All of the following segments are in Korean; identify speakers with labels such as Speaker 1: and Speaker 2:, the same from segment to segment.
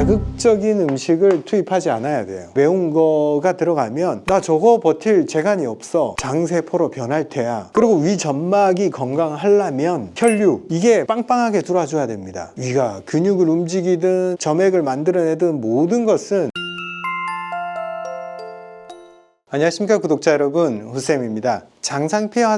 Speaker 1: 자극적인 음식을 투입하지 않아야 돼요. 매운 거가 들어가면 나 저거 버틸 재간이 없어, 장세포로 변할 테야. 그리고 위 점막이 건강하려면 혈류, 이게 빵빵하게 들어와줘야 됩니다. 위가 근육을 움직이든 점액을 만들어내든 모든 것은. 안녕하십니까 구독자 여러분, 후쌤입니다. 장상피화생이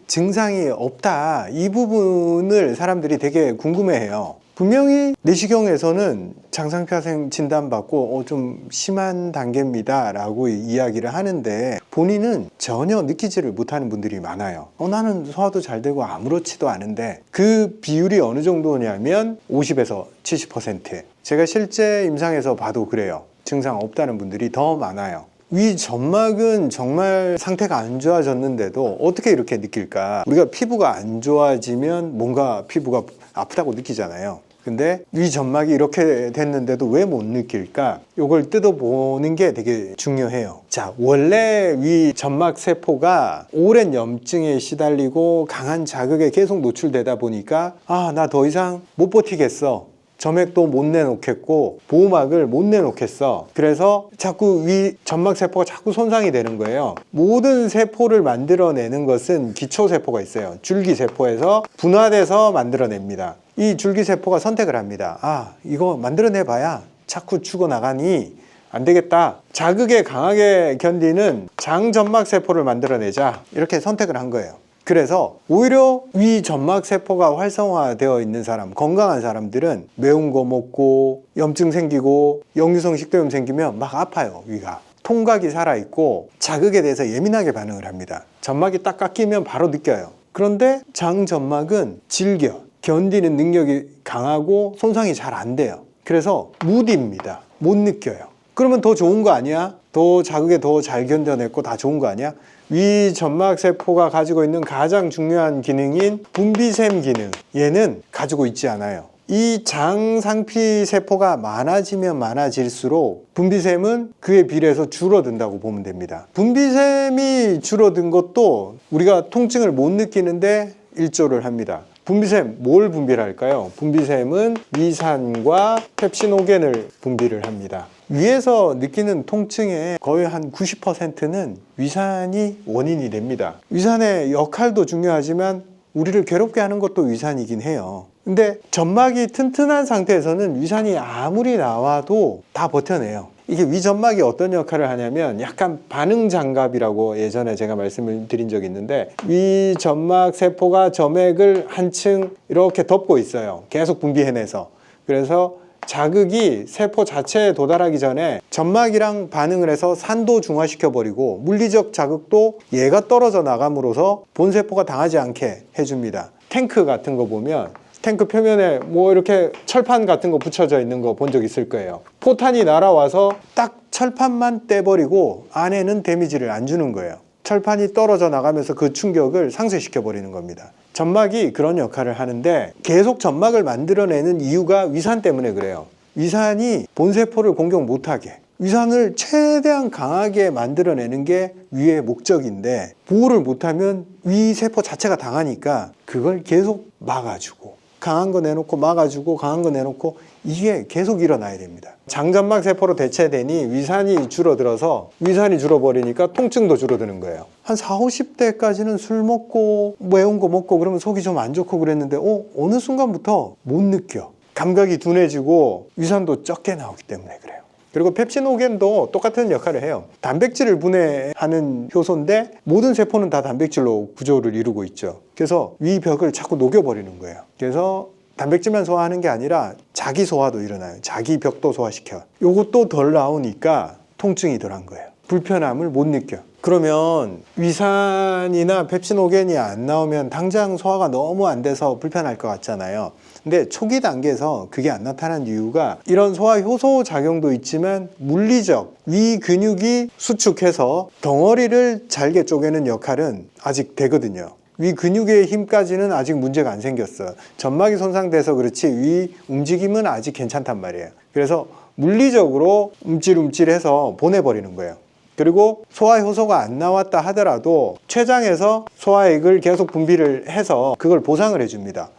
Speaker 1: 증상이 없다, 이 부분을 사람들이 되게 궁금해해요. 분명히 내시경에서는 장상피화생 진단받고 좀 심한 단계입니다 라고 이야기를 하는데 본인은 전혀 느끼지를 못하는 분들이 많아요. 나는 소화도 잘 되고 아무렇지도 않은데, 그 비율이 어느 정도냐면 50에서 70%. 제가 실제 임상에서 봐도 그래요. 증상 없다는 분들이 더 많아요. 위 점막은 정말 상태가 안 좋아졌는데도 어떻게 이렇게 느낄까? 우리가 피부가 안 좋아지면 뭔가 피부가 아프다고 느끼잖아요. 근데 위 점막이 이렇게 됐는데도 왜 못 느낄까? 이걸 뜯어보는 게 되게 중요해요. 자, 원래 위 점막 세포가 오랜 염증에 시달리고 강한 자극에 계속 노출되다 보니까 나 더 이상 못 버티겠어, 점액도 못 내놓겠고 보호막을 못 내놓겠어. 그래서 자꾸 위 점막 세포가 자꾸 손상이 되는 거예요. 모든 세포를 만들어내는 것은 기초세포가 있어요. 줄기세포에서 분화돼서 만들어냅니다. 이 줄기세포가 선택을 합니다. 이거 만들어내봐야 자꾸 죽어나가니 안 되겠다, 자극에 강하게 견디는 장점막세포를 만들어내자, 이렇게 선택을 한 거예요. 그래서 오히려 위 점막세포가 활성화되어 있는 사람, 건강한 사람들은 매운 거 먹고 염증 생기고 역류성 식도염 생기면 막 아파요. 위가 통각이 살아있고 자극에 대해서 예민하게 반응을 합니다. 점막이 딱 깎이면 바로 느껴요. 그런데 장점막은 질겨, 견디는 능력이 강하고 손상이 잘 안 돼요. 그래서 무디입니다. 못 느껴요. 그러면 더 좋은 거 아니야? 더 자극에 더 잘 견뎌냈고 다 좋은 거 아니야? 위 점막세포가 가지고 있는 가장 중요한 기능인 분비샘 기능, 얘는 가지고 있지 않아요. 이 장상피세포가 많아지면 많아질수록 분비샘은 그에 비례해서 줄어든다고 보면 됩니다. 분비샘이 줄어든 것도 우리가 통증을 못 느끼는데 일조를 합니다. 분비샘, 뭘 분비를 할까요? 분비샘은 위산과 펩시노겐을 분비를 합니다. 위에서 느끼는 통증의 거의 한 90%는 위산이 원인이 됩니다. 위산의 역할도 중요하지만 우리를 괴롭게 하는 것도 위산이긴 해요. 근데 점막이 튼튼한 상태에서는 위산이 아무리 나와도 다 버텨내요. 이게 위점막이 어떤 역할을 하냐면 약간 반응장갑이라고 예전에 제가 말씀을 드린 적이 있는데, 위점막 세포가 점액을 한층 이렇게 덮고 있어요. 계속 분비해내서. 그래서 자극이 세포 자체에 도달하기 전에 점막이랑 반응을 해서 산도 중화시켜버리고 물리적 자극도 얘가 떨어져 나감으로써 본세포가 당하지 않게 해줍니다. 탱크 같은 거 보면 탱크 표면에 뭐 이렇게 철판 같은 거 붙여져 있는 거 본 적 있을 거예요. 포탄이 날아와서 딱 철판만 떼버리고 안에는 데미지를 안 주는 거예요. 철판이 떨어져 나가면서 그 충격을 상쇄시켜 버리는 겁니다. 점막이 그런 역할을 하는데, 계속 점막을 만들어내는 이유가 위산 때문에 그래요. 위산이 본세포를 공격 못하게, 위산을 최대한 강하게 만들어내는 게 위의 목적인데, 보호를 못하면 위 세포 자체가 당하니까 그걸 계속 막아주고, 강한 거 내놓고 막아주고, 강한 거 내놓고, 이게 계속 일어나야 됩니다. 장점막 세포로 대체되니 위산이 줄어들어서, 위산이 줄어버리니까 통증도 줄어드는 거예요. 한 40, 50대까지는 술 먹고 매운 거 먹고 그러면 속이 좀 안 좋고 그랬는데 어느 순간부터 못 느껴. 감각이 둔해지고 위산도 적게 나오기 때문에 그래요. 그리고 펩시노겐도 똑같은 역할을 해요. 단백질을 분해하는 효소인데 모든 세포는 다 단백질로 구조를 이루고 있죠. 그래서 위 벽을 자꾸 녹여버리는 거예요. 그래서 단백질만 소화하는 게 아니라 자기 소화도 일어나요. 자기 벽도 소화시켜요. 요것도 덜 나오니까 통증이 덜한 거예요. 불편함을 못 느껴. 그러면 위산이나 펩시노겐이 안 나오면 당장 소화가 너무 안 돼서 불편할 것 같잖아요. 근데 초기 단계에서 그게 안 나타난 이유가 이런 소화 효소 작용도 있지만 물리적 위 근육이 수축해서 덩어리를 잘게 쪼개는 역할은 아직 되거든요. 위 근육의 힘까지는 아직 문제가 안 생겼어요. 점막이 손상돼서 그렇지 위 움직임은 아직 괜찮단 말이에요. 그래서 물리적으로 움찔움찔해서 보내버리는 거예요. 그리고 소화효소가 안 나왔다 하더라도 췌장에서 소화액을 계속 분비를 해서 그걸 보상을 해줍니다.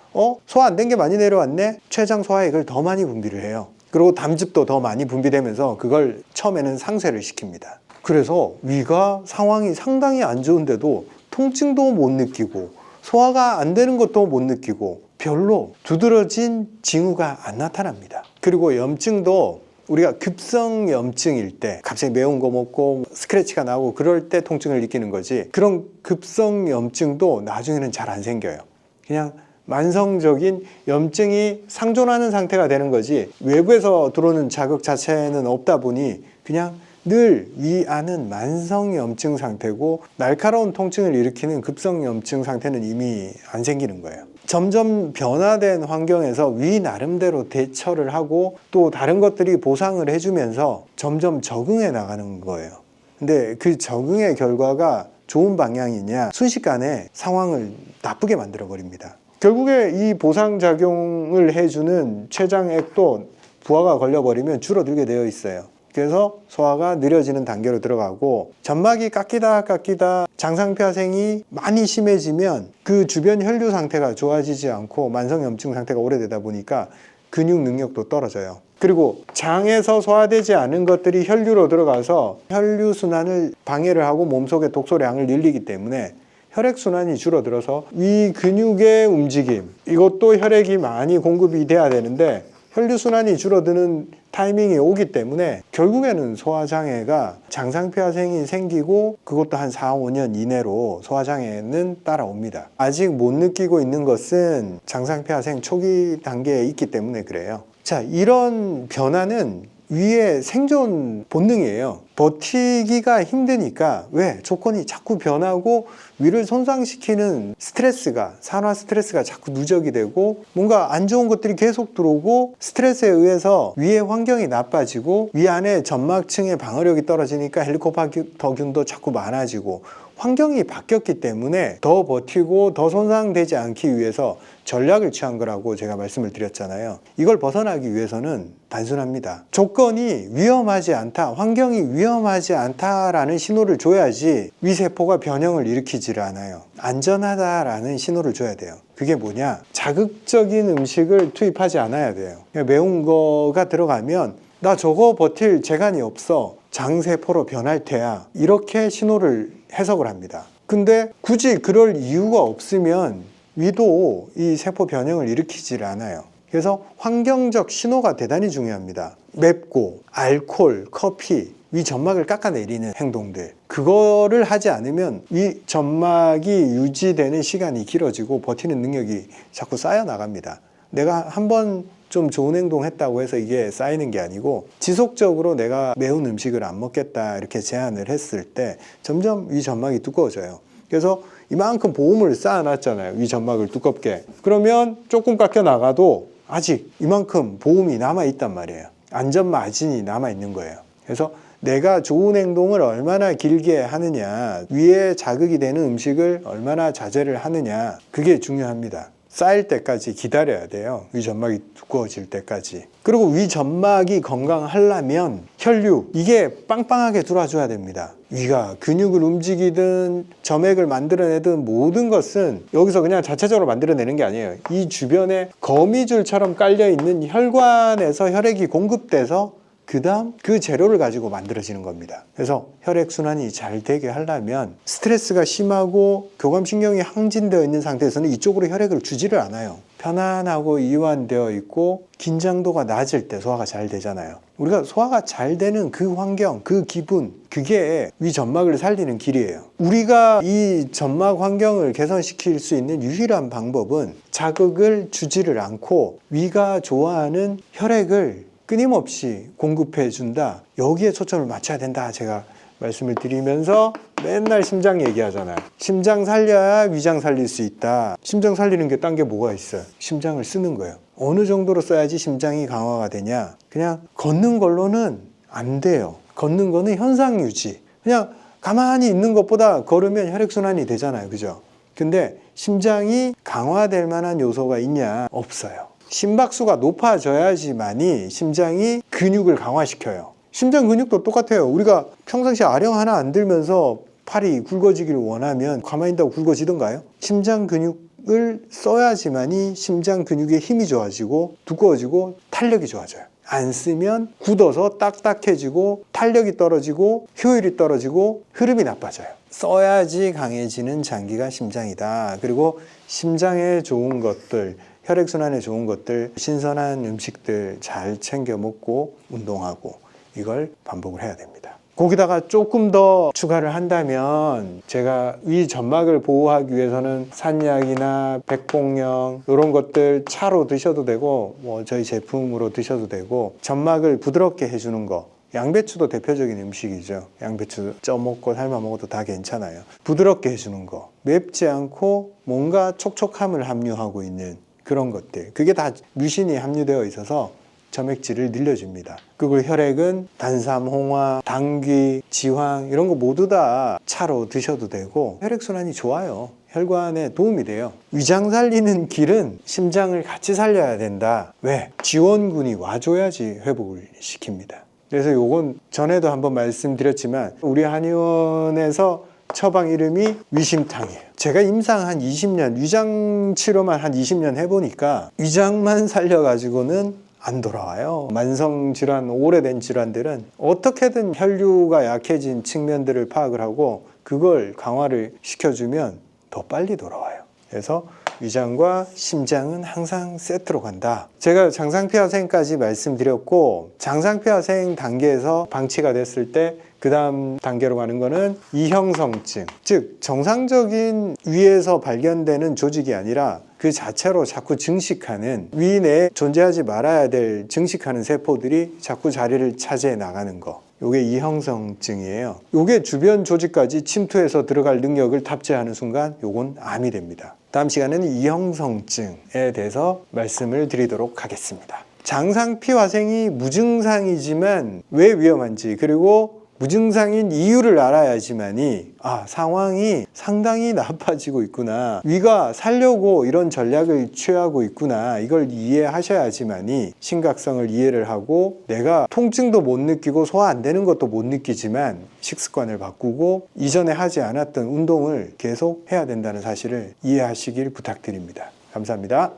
Speaker 1: 소화 안 된 게 많이 내려왔네? 췌장 소화액을 더 많이 분비를 해요. 그리고 담즙도 더 많이 분비되면서 그걸 처음에는 상쇄를 시킵니다. 그래서 위가 상황이 상당히 안 좋은데도 통증도 못 느끼고 소화가 안 되는 것도 못 느끼고 별로 두드러진 징후가 안 나타납니다. 그리고 염증도 우리가 급성 염증일 때 갑자기 매운 거 먹고 스크래치가 나고 그럴 때 통증을 느끼는 거지, 그런 급성 염증도 나중에는 잘 안 생겨요. 그냥 만성적인 염증이 상존하는 상태가 되는 거지, 외부에서 들어오는 자극 자체는 없다 보니 그냥 늘 위안은 만성 염증 상태고 날카로운 통증을 일으키는 급성 염증 상태는 이미 안 생기는 거예요. 점점 변화된 환경에서 위 나름대로 대처를 하고 또 다른 것들이 보상을 해주면서 점점 적응해 나가는 거예요. 근데 그 적응의 결과가 좋은 방향이냐, 순식간에 상황을 나쁘게 만들어 버립니다. 결국에 이 보상작용을 해주는 췌장액도 부하가 걸려버리면 줄어들게 되어 있어요. 그래서 소화가 느려지는 단계로 들어가고, 점막이 깎이다 장상폐하생이 많이 심해지면 그 주변 혈류 상태가 좋아지지 않고 만성염증 상태가 오래되다 보니까 근육 능력도 떨어져요. 그리고 장에서 소화되지 않은 것들이 혈류로 들어가서 혈류순환을 방해를 하고 몸속의 독소량을 늘리기 때문에 혈액순환이 줄어들어서 위 근육의 움직임, 이것도 혈액이 많이 공급이 돼야 되는데 혈류순환이 줄어드는 타이밍이 오기 때문에 결국에는 소화장애가 장상폐하생이 생기고, 그것도 한 4, 5년 이내로 소화장애는 따라옵니다. 아직 못 느끼고 있는 것은 장상폐하생 초기 단계에 있기 때문에 그래요. 자, 이런 변화는 위의 생존 본능이에요. 버티기가 힘드니까 왜 조건이 자꾸 변하고 위를 손상시키는 스트레스가, 산화 스트레스가 자꾸 누적이 되고 뭔가 안 좋은 것들이 계속 들어오고, 스트레스에 의해서 위의 환경이 나빠지고 위 안에 점막층의 방어력이 떨어지니까 헬리코박터균도 자꾸 많아지고, 환경이 바뀌었기 때문에 더 버티고 더 손상되지 않기 위해서 전략을 취한 거라고 제가 말씀을 드렸잖아요. 이걸 벗어나기 위해서는 단순합니다. 조건이 위험하지 않다, 환경이 위험하지 않다라는 신호를 줘야지 위세포가 변형을 일으키지를 않아요. 안전하다라는 신호를 줘야 돼요. 그게 뭐냐? 자극적인 음식을 투입하지 않아야 돼요. 매운 거가 들어가면 나 저거 버틸 재간이 없어, 장세포로 변할 테야, 이렇게 신호를 해석을 합니다. 근데 굳이 그럴 이유가 없으면 위도 이 세포 변형을 일으키질 않아요. 그래서 환경적 신호가 대단히 중요합니다. 맵고 알코올, 커피, 위 점막을 깎아내리는 행동들, 그거를 하지 않으면 위 점막이 유지되는 시간이 길어지고 버티는 능력이 자꾸 쌓여 나갑니다. 내가 한번 좀 좋은 행동 했다고 해서 이게 쌓이는 게 아니고, 지속적으로 내가 매운 음식을 안 먹겠다 이렇게 제안을 했을 때 점점 위 점막이 두꺼워져요. 그래서 이만큼 보험을 쌓아놨잖아요, 위 점막을 두껍게. 그러면 조금 깎여 나가도 아직 이만큼 보험이 남아있단 말이에요. 안전 마진이 남아있는 거예요. 그래서 내가 좋은 행동을 얼마나 길게 하느냐, 위에 자극이 되는 음식을 얼마나 자제를 하느냐, 그게 중요합니다. 쌓일 때까지 기다려야 돼요. 위 점막이 두꺼워질 때까지. 그리고 위 점막이 건강하려면 혈류, 이게 빵빵하게 들어와줘야 됩니다. 위가 근육을 움직이든 점액을 만들어내든 모든 것은 여기서 그냥 자체적으로 만들어내는 게 아니에요. 이 주변에 거미줄처럼 깔려있는 혈관에서 혈액이 공급돼서 그 다음 그 재료를 가지고 만들어지는 겁니다. 그래서 혈액순환이 잘 되게 하려면 스트레스가 심하고 교감신경이 항진되어 있는 상태에서는 이쪽으로 혈액을 주지를 않아요. 편안하고 이완되어 있고 긴장도가 낮을 때 소화가 잘 되잖아요. 우리가 소화가 잘 되는 그 환경, 그 기분, 그게 위 점막을 살리는 길이에요. 우리가 이 점막 환경을 개선시킬 수 있는 유일한 방법은 자극을 주지를 않고 위가 좋아하는 혈액을 끊임없이 공급해 준다, 여기에 초점을 맞춰야 된다 제가 말씀을 드리면서 맨날 심장 얘기하잖아요. 심장 살려야 위장 살릴 수 있다. 심장 살리는 게 딴 게 뭐가 있어요? 심장을 쓰는 거예요. 어느 정도로 써야지 심장이 강화가 되냐? 그냥 걷는 걸로는 안 돼요. 걷는 거는 현상 유지. 그냥 가만히 있는 것보다 걸으면 혈액순환이 되잖아요. 그죠? 근데 심장이 강화될 만한 요소가 있냐? 없어요. 심박수가 높아져야지만이 심장이 근육을 강화시켜요. 심장 근육도 똑같아요. 우리가 평상시에 아령 하나 안 들면서 팔이 굵어지기를 원하면 가만히 있다고 굵어지던가요? 심장 근육이 근육을 써야지만이 심장 근육의 힘이 좋아지고 두꺼워지고 탄력이 좋아져요. 안 쓰면 굳어서 딱딱해지고 탄력이 떨어지고 효율이 떨어지고 흐름이 나빠져요. 써야지 강해지는 장기가 심장이다. 그리고 심장에 좋은 것들, 혈액순환에 좋은 것들, 신선한 음식들 잘 챙겨 먹고 운동하고 이걸 반복을 해야 됩니다. 거기다가 조금 더 추가를 한다면 제가 위 점막을 보호하기 위해서는 산약이나 백봉령 이런 것들 차로 드셔도 되고 뭐 저희 제품으로 드셔도 되고 점막을 부드럽게 해주는 거 양배추도 대표적인 음식이죠. 양배추 쪄 먹고 삶아 먹어도 다 괜찮아요. 부드럽게 해주는 거 맵지 않고 뭔가 촉촉함을 함유하고 있는 그런 것들 그게 다 뮤신이 함유되어 있어서 점액질을 늘려줍니다. 그리고 혈액은 단삼, 홍화, 당귀, 지황 이런 거 모두 다 차로 드셔도 되고 혈액순환이 좋아요. 혈관에 도움이 돼요. 위장 살리는 길은 심장을 같이 살려야 된다. 왜? 지원군이 와줘야지 회복을 시킵니다. 그래서 요건 전에도 한번 말씀드렸지만 우리 한의원에서 처방 이름이 위심탕이에요. 제가 임상 한 20년, 위장 치료만 한 20년 해보니까 위장만 살려가지고는 안 돌아와요. 만성 질환, 오래된 질환들은 어떻게든 혈류가 약해진 측면들을 파악을 하고 그걸 강화를 시켜주면 더 빨리 돌아와요. 그래서 위장과 심장은 항상 세트로 간다. 제가 장상피하생까지 말씀드렸고 장상피하생 단계에서 방치가 됐을 때 그 다음 단계로 가는 거는 이형성증, 즉 정상적인 위에서 발견되는 조직이 아니라 그 자체로 자꾸 증식하는 위 내에 존재하지 말아야 될 증식하는 세포들이 자꾸 자리를 차지해 나가는 거. 요게 이형성증이에요. 요게 주변 조직까지 침투해서 들어갈 능력을 탑재하는 순간 요건 암이 됩니다. 다음 시간에는 이형성증에 대해서 말씀을 드리도록 하겠습니다. 장상피화생이 무증상이지만 왜 위험한지 그리고 무증상인 이유를 알아야지만이 상황이 상당히 나빠지고 있구나, 위가 살려고 이런 전략을 취하고 있구나, 이걸 이해하셔야지만이 심각성을 이해를 하고 내가 통증도 못 느끼고 소화 안 되는 것도 못 느끼지만 식습관을 바꾸고 이전에 하지 않았던 운동을 계속 해야 된다는 사실을 이해하시길 부탁드립니다. 감사합니다.